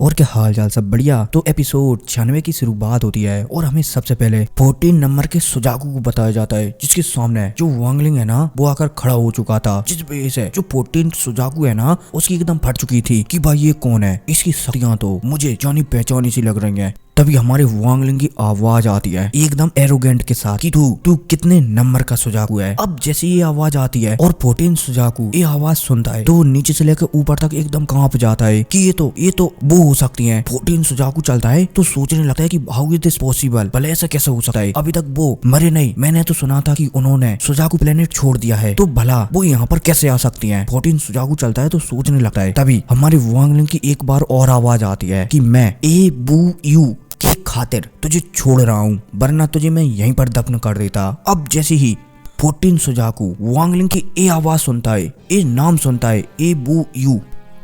और क्या हाल चाल, सब बढ़िया। तो एपिसोड 96 की शुरुआत होती है और हमें सबसे पहले 14 नंबर के सुजाकू को बताया जाता है, जिसके सामने जो वांगलिंग है ना वो आकर खड़ा हो चुका था, जिस वजह से जो 14 सुजाकू है ना उसकी एकदम फट चुकी थी कि भाई ये कौन है, इसकी शक्तियां तो मुझे जानी पहचानी सी लग रही हैं। तभी हमारे वांगलिंग की आवाज आती है एकदम एरोगेंट के साथ कि तू कितने नंबर का सुजाकू है। अब जैसे ये आवाज आती है और 14 सुजाकू ये आवाज सुनता है तो नीचे से लेकर ऊपर तक एकदम कांप जाता है कि ये तो वो हो सकती है। 14 सुजाकू चलता है तो सोचने लगता है कि हाउ इज दिस पॉसिबल, भले ऐसा कैसे हो सकता है, अभी तक वो मरे नहीं, मैंने तो सुना था कि उन्होंने सुजाकू प्लेनेट छोड़ दिया है, तो भला वो यहाँ पर कैसे आ सकती है। 14 सुजाकू चलता है तो सोचने लगता है। तभी हमारे वांगलिंग की एक बार और आवाज आती है कि मैं ए बू यू के खातिर तुझे छोड़ रहा हूँ, वरना तुझे मैं यहीं पर दफन कर देता। अब जैसे ही 14 सुजाकू वांगलिंग की ए आवाज सुनता है, ए नाम सुनता है, ए बू यू,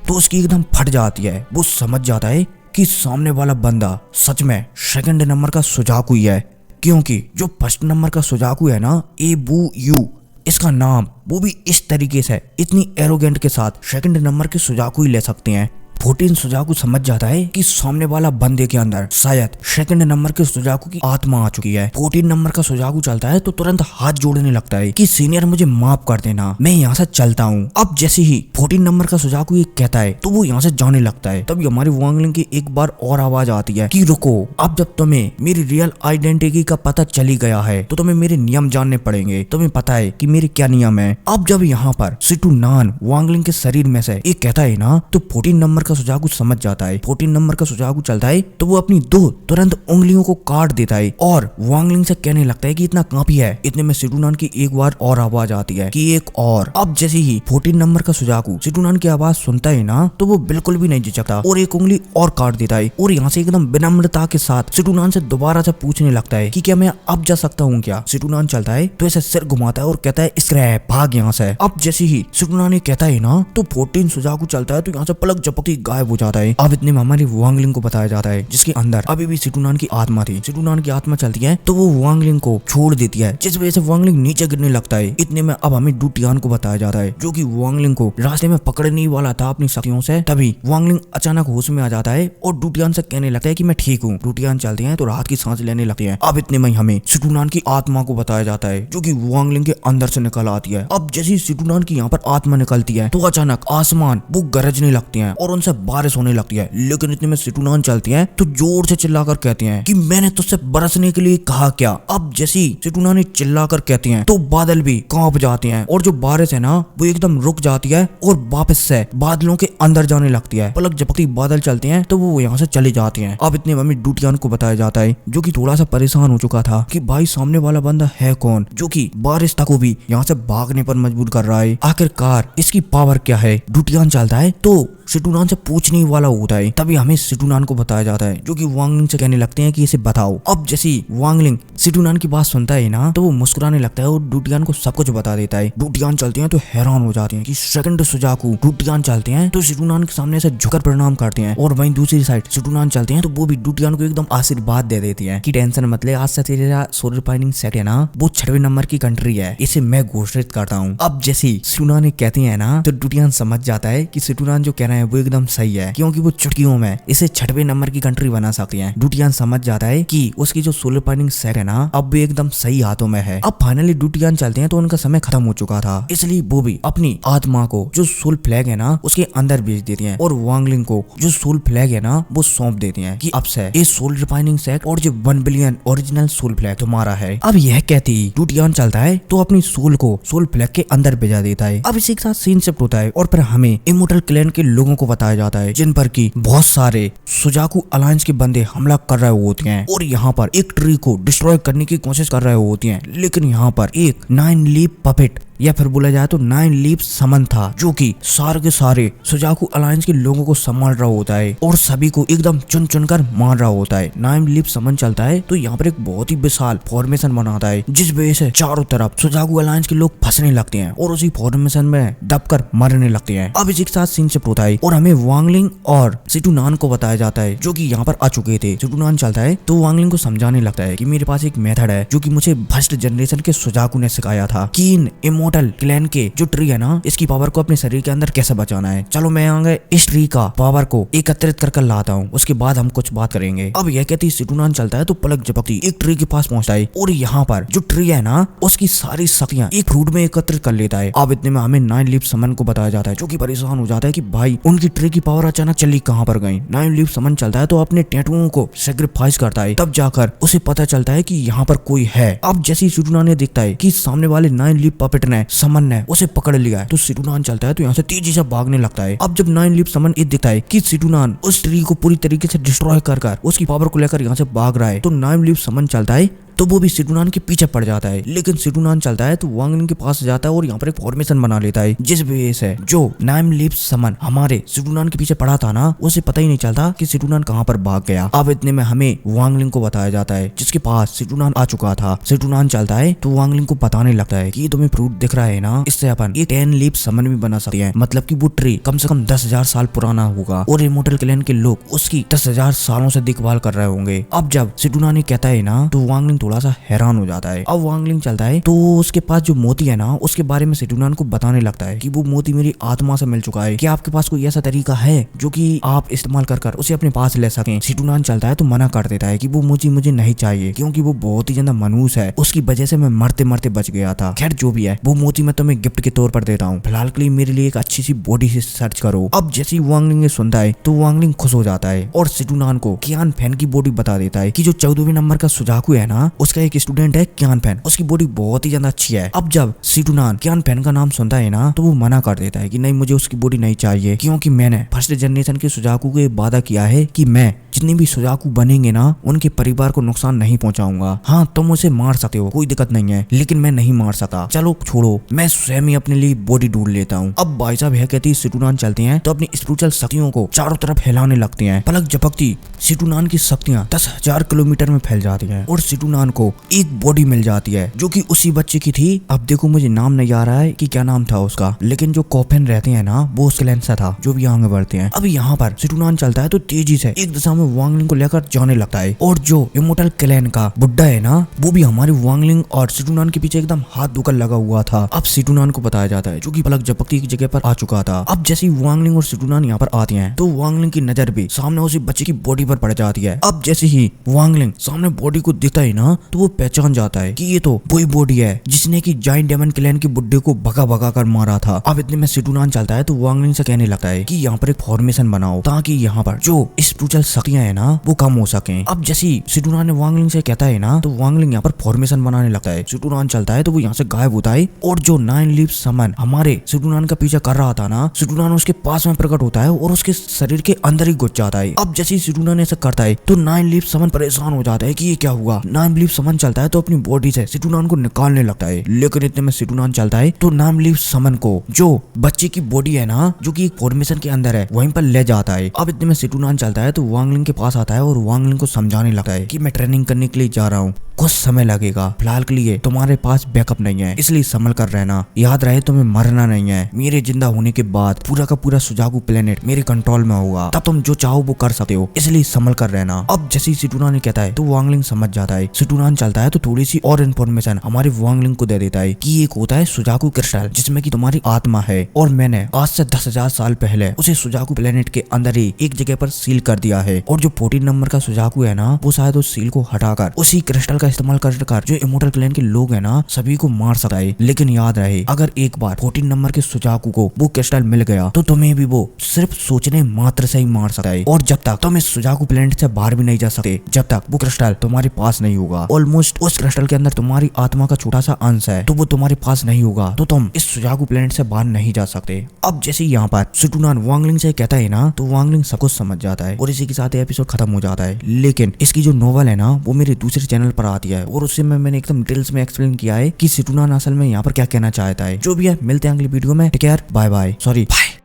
तो उसकी एकदम फट जाती है। वो समझ जाता है कि सामने वाला बंदा सच में सेकंड नंबर का सुजाकू ही है, क्योंकि जो फर्स्ट नंबर का सुजाकू है ना ए बू यू, इसका नाम वो भी इस तरीके से इतनी एरोगेंट के साथ सेकंड नंबर के सुजाकू ही ले सकते हैं। 14 सुजाकू समझ जाता है कि सामने वाला बंदे के अंदर शायद सेकंड नंबर के सुजाकू की आत्मा आ चुकी है। 14 नंबर का सुजाकू चलता है तो तुरंत हाथ जोड़ने लगता है कि सीनियर मुझे माफ कर देना, मैं यहाँ से चलता हूँ। अब जैसे ही 14 नंबर का सुजाकू ये कहता है तो वो यहाँ से जाने लगता है। तभी हमारी वांगलिंग की एक बार और आवाज आती है कि रुको, अब जब तुम्हें मेरी रियल आइडेंटिटी का पता चली गया है तो तुम्हें मेरे नियम जानने पड़ेंगे। तुम्हें पता है कि मेरे क्या नियम है। अब जब यहाँ पर सिटूनान वांगलिंग के शरीर में से एक कहता है ना तो 14 नंबर का सुजाकू समझ जाता है। 14 नंबर का सुजाकू चलता है तो वो अपनी दो तुरंत उंगलियों को काट देता है और वांगलिंग से कहने लगता है कि इतना काफी है। इतने में सिटूनान की एक बार और आवाज आती है कि एक और। अब जैसे ही 14 नंबर का सुजाकू सिटूनान की आवाज सुनता है ना तो वो बिल्कुल भी नहीं झिझकता और एक उंगली और काट देता है और यहाँ से एकदम विनम्रता के साथ सिटूनान से दोबारा से पूछने लगता है कि क्या मैं अब जा सकता हूँ क्या। सिटूनान चलता है तो ऐसे सिर घुमाता है और कहता है स्क्रैप, भाग यहाँ से। अब जैसे ही सिटूनान ने कहता है ना तो 14 सुजाकू चलता है तो यहाँ से पलक झपकती गायब हो जाता है। अब इतने में हमारी वांगलिंग को बताया जाता है जिसके अंदर अभी भी सिटूनान की आत्मा थी। सिटूनान की आत्मा चलती है तो वो वांगलिंग को छोड़ देती है, जिस वजह से वांगलिंग नीचे गिरने लगता है। इतने में अब हमें डुटियान को बताया जाता है जो कि वांगलिंग को रास्ते में पकड़ने वाला था अपनी शक्तियों से। तभी वांगलिंग अचानक होश में आ जाता है और डुटियान से कहने लगता है कि मैं ठीक हूँ। डुटियान चलते हैं तो राहत की सांस लेने लगते हैं। अब इतने में हमें सिटूनान की आत्मा को बताया जाता है जो कि वांगलिंग के अंदर से निकल आती है। अब जैसे सिटूनान की यहाँ पर आत्मा निकलती है तो अचानक आसमान वो गरजने लगते हैं और उनसे बारिश होने लगती है। लेकिन इतने में सिटूनान चलती है तो जोर से चिल्लाकर कहते हैं कि मैंने तुझसे बरसने के लिए कहा क्या। अब जैसी सिटूनान चिल्लाकर कहती हैं तो बादल भी कांप जाते हैं और जो बारिश है ना वो एकदम रुक जाती है और वापस से बादलों के अंदर जाने लगती है। पलक झपकती बादल चलते हैं तो वो यहाँ से चले जाते हैं। अब इतने में डुटियान को बताया जाता है जो कि थोड़ा सा परेशान हो चुका था कि भाई सामने वाला बंदा है कौन जो कि बारिश तक को भी यहाँ से भागने पर मजबूर कर रहा है, आखिरकार इसकी पावर क्या है। डुटियान चलता है तो सिटूनान से पूछने वाला होता है। तभी हमें सिटूनान को बताया जाता है जो कि वांगलिंग से कहने लगते हैं कि इसे बताओ। अब जैसी वांगलिंग सिटूनान की बात सुनता है ना तो वो मुस्कुराने लगता है और डुटियान को सब कुछ बता देता है। डुटियान चलते हैं तो हैरान हो जाते हैं कि सेकंड सुजाकू। डुटियान चलते हैं तो सिटूनान के सामने से झुककर प्रणाम करते हैं और वहीं दूसरी साइड सिटूनान चलते हैं तो वो भी डुटियान को एकदम आशीर्वाद दे देती है कि टेंशन मत ले, आज से तेरा सोलर पाइनिंग सेट है ना वो 6वें नंबर की कंट्री है, इसे मैं घोषित करता हूँ। अब जैसी सिटूनान कहती है ना तो डुटियान समझ जाता है कि सिटूनान जो कह रहे हैं वो एकदम सही है, क्योंकि वो चुटकियों में इसे 6वें नंबर की कंट्री बना सकती है। डुटियान समझ जाता है कि उसकी जो सोलर पाइनिंग सेट है ना अब भी एकदम सही हाथों में है। अब फाइनली डुटियान चलते हैं तो उनका समय खत्म हो चुका था, इसलिए वो भी अपनी आत्मा को जो सोल फ्लैग है ना उसके अंदर भेज देती हैं और वांगलिंग को जो सोल फ्लैग है ना वो सौंप देती हैं कि अब से ये सोल रिफाइनिंग सेट और जो 1 बिलियन ओरिजिनल सोल फ्लैग तुम्हारा है। अब यह कहती डुटियान चलता है तो अपनी सोल को सोल फ्लैग के अंदर भेजा देता है। अब इसी के साथ सीन शिफ्ट होता है और फिर हमें इमोर्टल क्लैन के लोगों को बताया जाता है जिन पर की बहुत सारे सुजाकू अलायंस के बंदे हमला कर रहे होते हैं और यहाँ पर एक ट्री को डिस्ट्रॉय करने की कोशिश कर रहे होते हैं। लेकिन यहाँ पर एक 9 लीफ पपेट या फिर बोला जाए तो 9 लीफ समन था जो कि सारे के सारे सुजाकू अलायंस के लोगों को संभाल रहा होता है और सभी को एकदम चुन चुन कर मार रहा होता है। 9 लीफ समन चलता है तो यहाँ पर एक बहुत ही विशाल फॉर्मेशन बनाता है जिस वजह से चारों तरफ सुजाकू अलायंस के लोग फंसने लगते हैं और उसी फॉर्मेशन में दबकर मरने लगते हैं। अब इसी के साथ सीन शिफ्ट होता है और हमें वांगलिंग और सिटूनान को बताया बताया जाता है जो कि यहाँ पर आ चुके थे। सिटुनान चलता है तो वांगलिंग को समझाने लगता है कि मेरे पास एक मेथड है जो कि मुझे फर्स्ट जनरेशन के सुजाकू ने सिखाया था कि इन इमोर्टल क्लैन के जो ट्री है ना इसकी पावर को अपने शरीर के अंदर कैसे बचाना है। चलो मैं आगे इस ट्री का पावर को एकत्रित कर लाता हूँ, उसके बाद हम कुछ बात करेंगे। अब यह कहती सिटुनान चलता है तो पलक झपकती एक ट्री के पास पहुंचता है और यहाँ पर जो ट्री है ना उसकी सारी शक्तियां एक फ्रूट में एकत्रित कर लेता है। अब इतने में हमें 9 लीफ समन को बताया जाता है जो कि परेशान हो जाता है कि भाई उनकी ट्री की पावर अचानक चली कहाँ पर गई। 9 लीफ समन चलता है तो अपने टैटुओं को सैक्रिफाइस करता है, तब जाकर उसे पता चलता है कि यहाँ पर कोई है। अब जैसे ही सिटुनान ने देखता है कि सामने वाले 9 लीफ पपेट ने समन ने उसे पकड़ लिया है तो सिटुनान चलता है तो यहाँ से तेजी से भागने लगता है। अब जब 9 लीफ समन ये देखता है कि सिटुनान उस ट्री को पूरी तरीके से डिस्ट्रॉय कर उसकी पावर को लेकर यहाँ से भाग रहा है तो 9 लीफ समन चलता है तो वो भी सिटुनान के पीछे पड़ जाता है। लेकिन सिटुनान चलता है तो वांगलिंग के पास जाता है और यहाँ पर एक फॉर्मेशन बना लेता है जिस वजह से जो 9 लीफ समन हमारे सिटुनान के पीछे पड़ा था ना उसे पता ही नहीं चलता कि सिटुनान कहाँ पर भाग गया। अब इतने में हमें वांगलिंग को बताया जाता है जिसके पास सिटुनान आ चुका था। सिटुनान चलता है तो वांगलिंग को बताने लगता है कि ये तुम्हें फ्रूट दिख रहा है ना, इससे अपन ये 10 लीफ समन भी बना सकते हैं, मतलब की वो ट्री कम से कम 10,000 साल पुराना होगा और इमोर्टल क्लैन के लोग उसकी 10,000 सालों से देखभाल कर रहे होंगे। अब जब सिटुनान कहता है ना तो वांगलिंग थोड़ा सा हैरान जाता है। अब वांगलिंग चलता है तो उसके पास जो मोती है ना उसके बारे में सिटुनान को बताने लगता है कि वो मोती मेरी आत्मा से मिल चुका है, कि आपके पास कोई ऐसा तरीका है जो कि आप इस्तेमाल कर उसे अपने पास ले सकें। सिटुनान चलता है तो मना कर देता है कि वो मोती मुझे नहीं चाहिए क्योंकि वो बहुत ही ज्यादा मनहूस है, उसकी वजह से मैं मरते मरते बच गया था। खैर जो भी है वो मोती मैं तुम्हें गिफ्ट के तौर पर देता हूँ, फिलहाल के लिए मेरे लिए एक अच्छी सी बॉडी से सर्च करो। अब जैसे ही वांगलिंग ने सुनता है तो वांगलिंग खुश हो जाता है और सिटुनान को कियान फैन की बॉडी बता देता है कि जो 14वें नंबर का सुजाकू है ना उसका एक स्टूडेंट है कियान फैन, उसकी बॉडी बहुत ही ज्यादा अच्छी है। अब जब सिटुनान कियान फैन का नाम सुनता है ना तो वो मना कर देता है कि नहीं मुझे उसकी बॉडी नहीं चाहिए क्योंकि मैंने फर्स्ट जनरेशन के सुजाकू को वादा किया है कि मैं जितने भी सुजाकू बनेंगे ना उनके परिवार को नुकसान नहीं पहुंचाऊंगा। हाँ तुम उसे मार सकते हो कोई दिक्कत नहीं है लेकिन मैं नहीं मार सकता, चलो छोड़ो मैं स्वयं ही अपने लिए बॉडी ढूंढ लेता हूँ। अब भाई साहब यह कहती सिटुनान चलते हैं तो अपनी स्पिरिचुअल शक्तियों को चारों तरफ फैलाने लगते हैं। पलक झपकती सिटुनान की शक्तियां 10,000 किलोमीटर में फैल जाती हैं और सिटुनान को एक बॉडी मिल जाती है जो कि उसी बच्चे की थी। अब देखो मुझे नाम नहीं आ रहा है कि क्या नाम था उसका, लेकिन जो कॉफिन रहते हैं ना वो उस क्लैन से था जो भी आगे बढ़ते हैं। अब यहाँ पर सिटुनान चलता है तो तेजी से एक दिशा में वांगलिंग को लेकर जाने लगता है और जो इमोर्टल क्लैन का बुड्ढा है ना वो भी हमारे वांगलिंग और सिटुनान के पीछे एकदम हाथ धोकर लगा हुआ था। अब सिटुनान को बताया जाता है जो कि पलक झपकती की जगह पर आ चुका था। अब जैसे ही वांगलिंग और सिटुनान यहाँ पर आते हैं तो वांगलिंग की नजर भी सामने उसी बच्चे की बॉडी पर पड़ जाती है। अब जैसे ही वांगलिंग सामने बॉडी को देखता है ना तो वो पहचान जाता है कि ये तो वही बॉडी है जिसने की जायंट डेमन क्लैन के बुड्ढे को भगा भगा कर मारा था। अब इतने में सिटुनान चलता है तो वांगलिंग से कहने लगता है कि यहाँ पर एक फॉर्मेशन बनाओ ताकि यहाँ पर जो स्पिरिचुअल शक्तियां है ना वो कम हो सके। अब जैसे सिटुनान ने वांगलिंग से कहता है ना तो वांगलिंग यहाँ पर फॉर्मेशन बनाने लगता है। सिटुनान चलता है तो वो यहाँ से गायब होता है और जो 9 लीफ समन हमारे सिटुनान का पीछा कर रहा था ना सिटुनान उसके पास में प्रकट होता है और उसके शरीर के अंदर ही घुस जाता है। अब जैसे सिटुनान ऐसा करता है तो 9 लीफ समन परेशान हो जाता है कि ये क्या हुआ। 9 लीफ समन चलता है तो अपनी बॉडी से सिटुनान को निकालने लगता है, लेकिन इतने में सिटुनान चलता है तो 9 लीफ समन को जो बच्चे की बॉडी है ना जो कि एक फॉर्मेशन के अंदर है वहीं पर ले जाता है। अब इतने में सिटुनान चलता है तो वांगलिंग के पास आता है और वांगलिंग को समझाने लगता है कि मैं ट्रेनिंग करने के लिए जा रहा हूँ, कुछ समय लगेगा, फिलहाल के लिए तुम्हारे पास बैकअप नहीं है इसलिए संभल कर रहना, याद रहे तुम्हें मरना नहीं है। मेरे जिंदा होने के बाद पूरा का पूरा सुजाकू प्लेनेट मेरे कंट्रोल में होगा, तब तुम जो चाहो वो कर सकते हो, इसलिए संभल कर रहना। अब जैसे ही सिटुनान कहता है तो वांगलिंग समझ जाता है। सिटुनान चलता है तो थोड़ी सी और इन्फॉर्मेशन हमारे वांगलिंग को दे देता है कि एक होता है सुजाकू क्रिस्टल जिसमें की तुम्हारी आत्मा है और मैंने आज से 10,000 साल पहले उसे सुजाकू प्लेनेट के अंदर ही एक जगह पर सील कर दिया है और जो 14 नंबर का सुजाकू है ना वो शायद उस सील को हटाकर उसी क्रिस्टल का इस्तेमाल कर जो इमोर्टल क्लैन के लोग है ना सभी को मार सकता है। लेकिन याद रहे अगर एक बार 14 नंबर के सुजाकू को वो क्रिस्टल मिल गया तो तुम्हें भी वो सिर्फ सोचने मात्र से ही मार सकता है और जब तक तुम इस सुजाकू प्लेनेट से बाहर भी नहीं जा सकते जब तक वो क्रिस्टल तुम्हारे पास नहीं होगा। ऑलमोस्ट उस क्रिस्टल के अंदर तुम्हारी आत्मा का छोटा सा अंश है तो वो तुम्हारे पास नहीं होगा तो तुम इस सुजाकू प्लेनेट से बाहर नहीं जा सकते। अब जैसे यहाँ पर सिटुनान वांगलिंग से कहता है ना तो वांगलिंग सब कुछ समझ जाता है और इसी के साथ एपिसोड खत्म हो जाता है। लेकिन इसकी जो नोवेल है ना वो मेरे दूसरे चैनल पर आती है और उससे मैंने एकदम डिटेल्स में एक्सप्लेन किया है कि सिटुनान असल में यहाँ पर क्या कहना चाहता है। जो भी है मिलते हैं अगली वीडियो में, take care, bye bye, sorry bye.